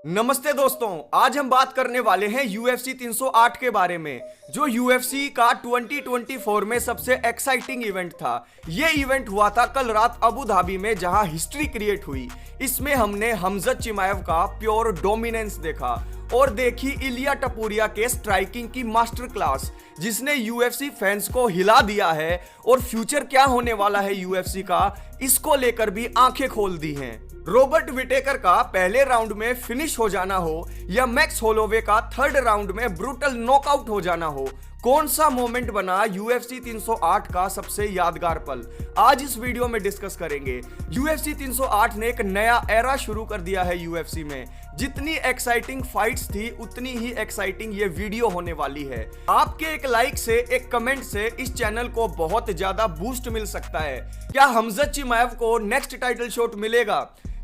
नमस्ते दोस्तों, आज हम बात करने वाले हैं UFC 308 के बारे में, जो UFC का 2024 में सबसे एक्साइटिंग इवेंट था। ये इवेंट हुआ था कल रात अबू धाबी में, जहां हिस्ट्री क्रिएट हुई। इसमें हमने हमजत चिमाएव का प्योर डोमिनेंस देखा और देखी इलिया टपूरिया के स्ट्राइकिंग की मास्टर क्लास, जिसने UFC फैंस को हिला दिया है। और फ्यूचर क्या होने वाला है UFC का, इसको लेकर भी आंखें खोल दी हैं। रॉबर्ट विटेकर का पहले राउंड में फिनिश हो जाना हो या मैक्स होलोवे का थर्ड राउंड में ब्रूटल नॉकआउट हो जाना हो, कौन सा मोमेंट बना UFC 308 का सबसे यादगार पल, आज इस वीडियो में डिस्कस करेंगे। UFC 308 ने एक नया एरा शुरू कर दिया है UFC में। जितनी एक्साइटिंग फाइट्स थी, उतनी ही एक्साइटिंग ये वीडियो होने वाली है। आपके एक लाइक से, एक कमेंट से इस चैनल को बहुत ज्यादा बूस्ट मिल सकता है। क्या हमजत चिमाएव को नेक्स्ट टाइटल शॉट मिलेगा?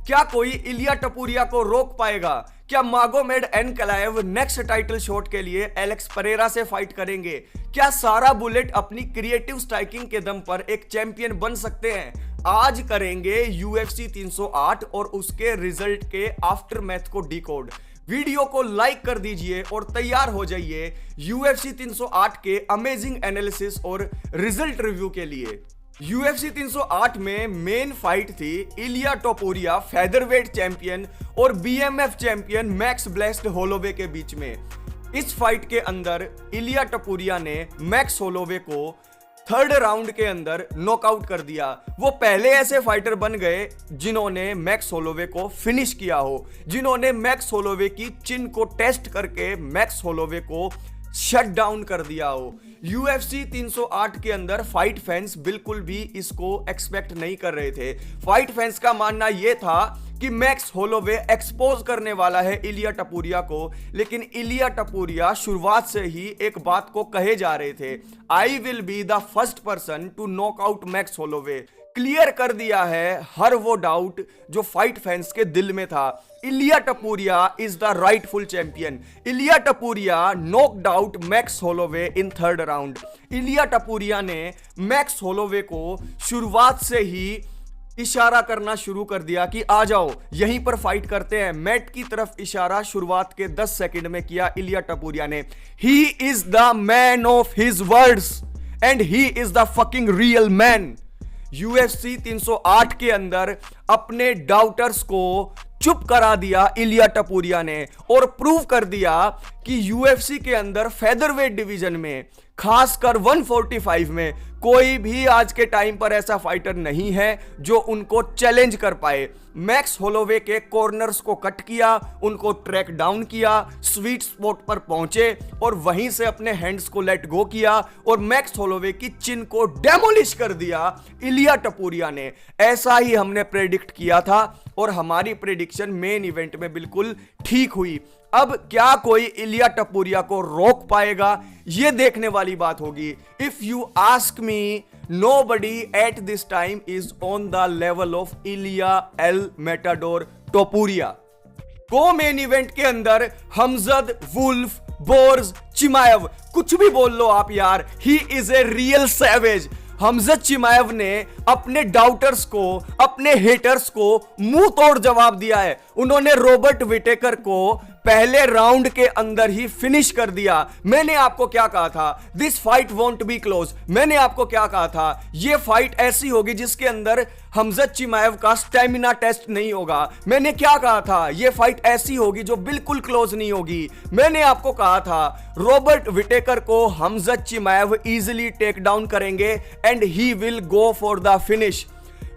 क्या कोई इलिया टपूरिया को रोक पाएगा? क्या मागोमेड एनकलाएव नेक्स्ट टाइटल शॉट के लिए एलेक्स परेरा से फाइट करेंगे? क्या सारा बुलेट अपनी क्रिएटिव स्ट्राइकिंग के दम पर एक चैंपियन बन सकते हैं? आज करेंगे UFC 308 और उसके रिजल्ट के आफ्टर मैथ को डिकोड। वीडियो को लाइक कर दीजिए और तैयार हो जाइए UFC 308 के अमेजिंग एनालिसिस और रिजल्ट रिव्यू के लिए। UFC 308 में मेन फाइट थी इलिया टोपुरिया फेदरवेट चैंपियन और BMF champion max blessed Holloway के बीच में। इस फाइट के अंदर इलिया टपूरिया ने मैक्स होलोवे को थर्ड राउंड के अंदर नॉकआउट कर दिया। वो पहले ऐसे फाइटर बन गए जिन्होंने मैक्स होलोवे को फिनिश किया हो, जिन्होंने मैक्स होलोवे की चिन को टेस्ट करके मैक्स होलोवे को शट डाउन कर दिया हो। UFC 308 के अंदर फाइट फैंस बिल्कुल भी इसको एक्सपेक्ट नहीं कर रहे थे। फाइट फैंस का मानना यह था कि मैक्स होलोवे एक्सपोज करने वाला है इलिया टपूरिया को, लेकिन इलिया टपूरिया शुरुआत से ही एक बात को कहे जा रहे थे, I will be the first person to knock out Max Holloway. Clear कर दिया है हर वो डाउट जो फाइट फैंस के दिल में था। Ilia Topuria is the rightful champion. Ilia Topuria knocked out Max Holloway in third round. Ilia Topuria ने मैक्स होलोवे को शुरुआत से ही इशारा करना शुरू कर दिया कि आ जाओ यहीं पर फाइट करते हैं। मैट की तरफ इशारा शुरुआत के 10 सेकंड में किया इलिया टपूरिया ने। ही is the man of his words and he is the fucking real man. UFC 308 के अंदर अपने डाउटर्स को चुप करा दिया इलिया टपूरिया ने और प्रूव कर दिया कि UFC के अंदर फेदरवेट डिवीजन में, खासकर 145 में, कोई भी आज के टाइम पर ऐसा फाइटर नहीं है जो उनको चैलेंज कर पाए। मैक्स होलोवे के कॉर्नर्स को कट किया, उनको ट्रैक डाउन किया, स्वीट स्पॉट पर पहुंचे और वहीं से अपने हैंड्स को लेट गो किया और मैक्स होलोवे की चिन को डेमोलिश कर दिया इलिया टपूरिया ने। ऐसा ही हमने प्रेडिक्ट किया था और हमारी प्रेडिक्शन मेन इवेंट में बिल्कुल ठीक हुई। अब क्या कोई इलिया टपूरिया को रोक पाएगा, यह देखने वाली बात होगी। If you ask me, nobody at this time is on the level of Ilia El Matador Topuria। को मेन इवेंट के अंदर हमजद, वुल्फ, बोर्स, चिमाएव, कुछ भी बोल लो आप यार, he is a real savage. हमजत चिमाएव ने अपने डाउटर्स को, अपने हेटर्स को मुंह तोड़ जवाब दिया है। उन्होंने रॉबर्ट विटेकर को पहले राउंड के अंदर ही फिनिश कर दिया। मैंने आपको क्या कहा था? This fight won't be close. मैंने आपको क्या कहा था? यह फाइट ऐसी होगी जिसके अंदर हमजत चिमाएव का स्टेमिना टेस्ट नहीं होगा। मैंने क्या कहा था? यह फाइट ऐसी होगी जो बिल्कुल क्लोज नहीं होगी। मैंने आपको कहा था रॉबर्ट विटेकर को Khamzat Chimaev easily take down करेंगे and he will go for the finish.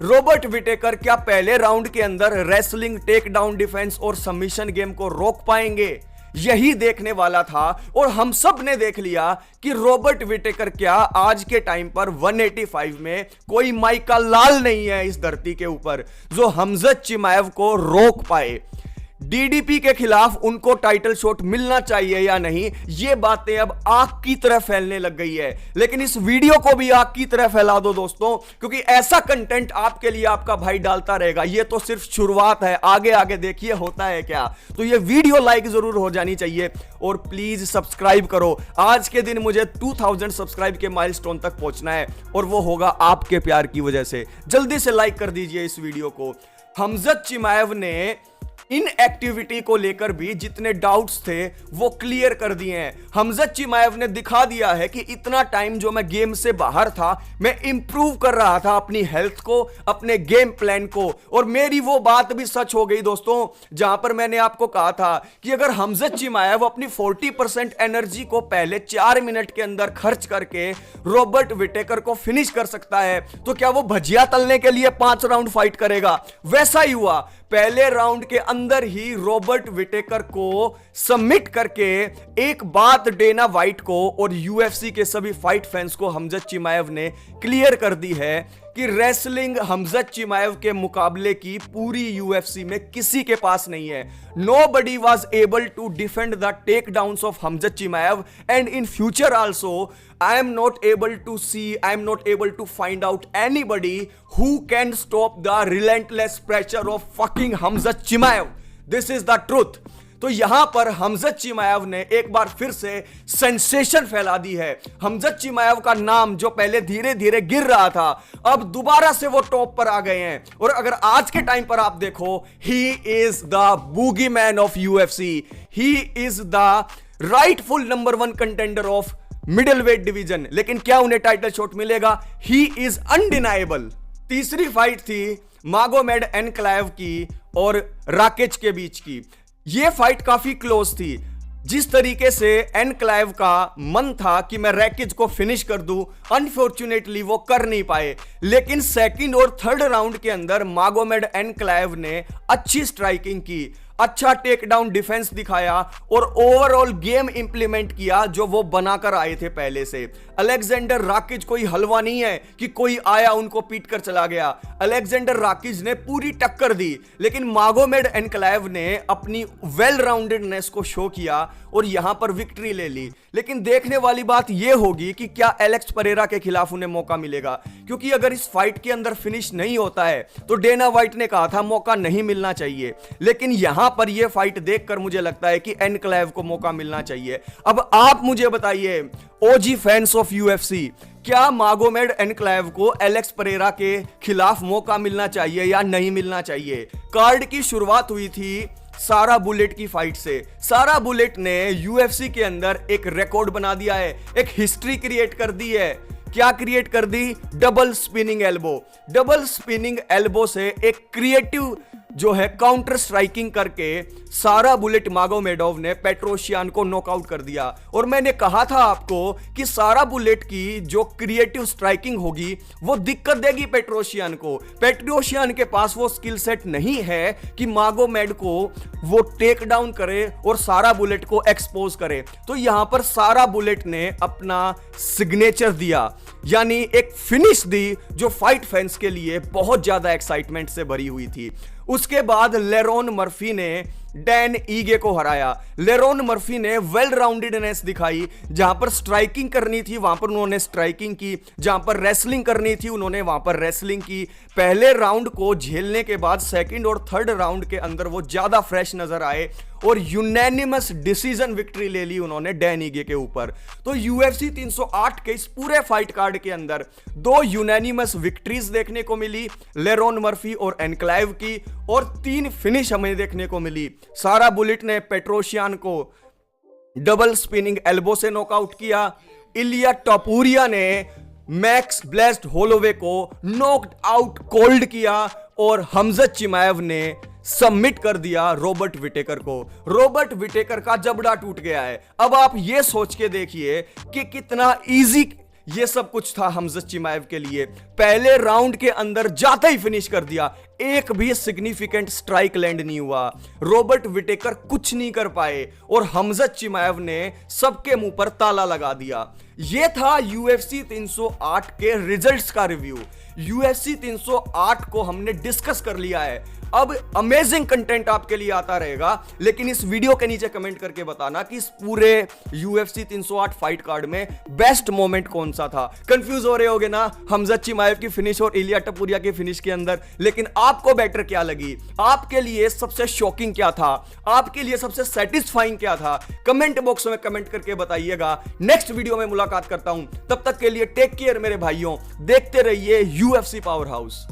Robert Whittaker क्या पहले राउंड के अंदर रेसलिंग, टेक डाउन डिफेंस और सबमिशन गेम को रोक पाएंगे? यही देखने वाला था और हम सब ने देख लिया कि रॉबर्ट विटेकर क्या आज के टाइम पर 185 में कोई माइका लाल नहीं है इस धरती के ऊपर जो हमजत चिमाएव को रोक पाए। DDP के खिलाफ उनको टाइटल शॉट मिलना चाहिए या नहीं, ये बातें अब आग की तरह फैलने लग गई है। लेकिन इस वीडियो को भी आग की तरह फैला दो दोस्तों, क्योंकि ऐसा कंटेंट आपके लिए आपका भाई डालता रहेगा। ये तो सिर्फ शुरुआत है, आगे आगे देखिए होता है क्या। तो ये वीडियो लाइक जरूर हो जानी चाहिए और प्लीज सब्सक्राइब करो। आज के दिन मुझे 2000 सब्सक्राइब के माइलस्टोन तक पहुंचना है और वो होगा आपके प्यार की वजह से। जल्दी से लाइक कर दीजिए इस वीडियो को। हमजत चिमाएव ने इन एक्टिविटी को लेकर भी जितने डाउट्स थे वो क्लियर कर दिए हैं। हमजत चिमाएव ने दिखा दिया है कि इतना टाइम जो मैं गेम से बाहर था, मैं इंप्रूव कर रहा था अपनी हेल्थ को, अपने गेम प्लान को, और मेरी वो बात भी सच हो गई दोस्तों, जहां पर मैंने आपको कहा था कि अगर हमजत चिमाएव अपनी 40% एनर्जी को पहले 4 मिनट के अंदर खर्च करके रॉबर्ट विटेकर को फिनिश कर सकता है, तो क्या वो भजिया तलने के लिए 5 राउंड फाइट करेगा? वैसा ही हुआ। पहले राउंड के अंदर ही रॉबर्ट विटेकर को सबमिट करके एक बात डेना वाइट को और यूएफसी के सभी फाइट फैंस को हमजत चिमाएव ने क्लियर कर दी है कि रेसलिंग हमजत चिमाएव के मुकाबले की पूरी यूएफसी में किसी के पास नहीं है। Nobody was able to defend the takedowns of Hamzat Chimaev, and in future also I am not able to find out anybody who can stop the relentless pressure of fucking Hamzat Chimaev. This is the truth. तो यहां पर हमजत चिमाएव ने एक बार फिर से sensation फैला दी है। हमजत चिमाएव का नाम जो पहले धीरे धीरे गिर रहा था, अब दोबारा से वो टॉप पर आ गए हैं। और अगर आज के टाइम पर आप देखो, he is the boogeyman of UFC, he is the rightful number 1 contender of middleweight division. लेकिन क्या उन्हें टाइटल शॉट मिलेगा? He is undeniable. तीसरी फाइट थी मागोमेड एनक्लेव की और राकेज के बीच की। ये फाइट काफी क्लोज थी। जिस तरीके से एनक्लेव का मन था कि मैं रैकेज को फिनिश कर दूं, अनफॉर्चुनेटली वो कर नहीं पाए। लेकिन सेकंड और थर्ड राउंड के अंदर मागोमेड एनक्लेव ने अच्छी स्ट्राइकिंग की, अच्छा टेक डाउन डिफेंस दिखाया और ओवरऑल गेम इंप्लीमेंट किया जो वो बनाकर आए थे पहले से। अलेक्जेंडर राकिज कोई हलवा नहीं है कि कोई आया उनको पीट कर चला गया। अलेक्जेंडर राकिज ने पूरी टक्कर दी, लेकिन मागोमेड एनक्लेव ने अपनी वेल राउंडेडनेस को शो किया और यहां पर विक्ट्री ले ली। लेकिन देखने वाली बात यह होगी कि क्या एलेक्स परेरा के खिलाफ उन्हें मौका मिलेगा, क्योंकि अगर इस फाइट के अंदर फिनिश नहीं होता है तो डेना वाइट ने कहा था मौका नहीं मिलना चाहिए। लेकिन यहां पर यह फाइट देखकर मुझे लगता है कि एनक्लेव को मौका मिलना चाहिए। अब आप मुझे बताइए, ओजी फैंस ऑफ यूएफसी, क्या मागोमेड एनक्लेव को एलेक्स परेरा के खिलाफ मौका मिलना चाहिए या नहीं मिलना चाहिए? कार्ड की शुरुआत हुई थी सारा बुलेट की फाइट से। सारा बुलेट ने यूएफसी के अंदर एक रिकॉर्ड बना दिया है, एक हिस्ट्री क्रिएट कर दी है। क्या क्रिएट कर दी? Double spinning elbow. Double spinning elbow से एक क्रिएटिव जो है काउंटर स्ट्राइकिंग करके सारा बुलेट मागोमेडोव ने पेट्रोशियन को नॉकआउट कर दिया। और मैंने कहा था आपको कि सारा बुलेट की जो क्रिएटिव स्ट्राइकिंग होगी वो दिक्कत देगी पेट्रोशियन को। पेट्रोशियन के पास वो स्किल सेट नहीं है कि मागोमेड को वो टेक डाउन करे और सारा बुलेट को एक्सपोज करे। तो यहां पर सारा बुलेट ने अपना सिग्नेचर दिया, यानी एक फिनिश दी जो फाइट फैंस के लिए बहुत ज्यादा एक्साइटमेंट से भरी हुई थी। उसके बाद लेरोन मर्फी ने डैन ईगे को हराया। लेरोन मर्फी ने वेल राउंडेडनेस दिखाई, जहां पर स्ट्राइकिंग करनी थी वहां पर उन्होंने स्ट्राइकिंग की, जहां पर रेसलिंग करनी थी उन्होंने वहां पर रेसलिंग की। पहले राउंड को झेलने के बाद सेकंड और थर्ड राउंड के अंदर वो ज्यादा फ्रेश नजर आए और यूनैनिमस डिसीजन विक्ट्री ले ली उन्होंने डैन ईगे के ऊपर। तो यूएफसी 308 के इस पूरे फाइट कार्ड के अंदर 2 यूनैनिमस विक्ट्रीज देखने को मिली, लेरोन मर्फी और एनक्लेव की, और 3 फिनिश हमें देखने को मिली। सारा बुलेट ने पेट्रोशियन को डबल स्पिनिंग एल्बो से नॉकआउट किया। इलिया टोपुरिया ने मैक्स ब्लेस्ड होलोवे को नॉकड आउट कोल्ड किया और हमजत चिमाएव ने सबमिट कर दिया रॉबर्ट विटेकर को। रॉबर्ट विटेकर का जबड़ा टूट गया है। अब आप ये सोच के देखिए कि कितना इजी ये सब कुछ था हमजत चिमाएव के लिए। पहले राउंड के अंदर जाते ही फिनिश कर दिया, एक भी सिग्निफिकेंट स्ट्राइक लैंड नहीं हुआ। रॉबर्ट विटेकर कुछ नहीं कर पाए और हमजत चिमाएव ने सबके मुंह पर ताला लगा दिया। यह था यूएफसी 308 के रिजल्ट्स का रिव्यू। यूएफसी 308 को हमने डिस्कस कर लिया है। अब अमेजिंग कंटेंट आपके लिए आता रहेगा, लेकिन इस वीडियो के नीचे कमेंट करके बताना कि इस पूरे यूएफसी 308 फाइट कार्ड में बेस्ट मोमेंट कौन सा था। कंफ्यूज हो रहे होगे ना हमजत चिमाएव की फिनिश और इलिया टपुरिया की फिनिश के अंदर, लेकिन आपको बेटर क्या लगी? आपके लिए सबसे शॉकिंग क्या था? आपके लिए सबसे सेटिस्फाइंग क्या था? कमेंट बॉक्स में कमेंट करके बताइएगा। नेक्स्ट वीडियो में मुलाकात करता हूं, तब तक के लिए टेक केयर मेरे भाइयों। देखते रहिए यूएफसी पावर हाउस।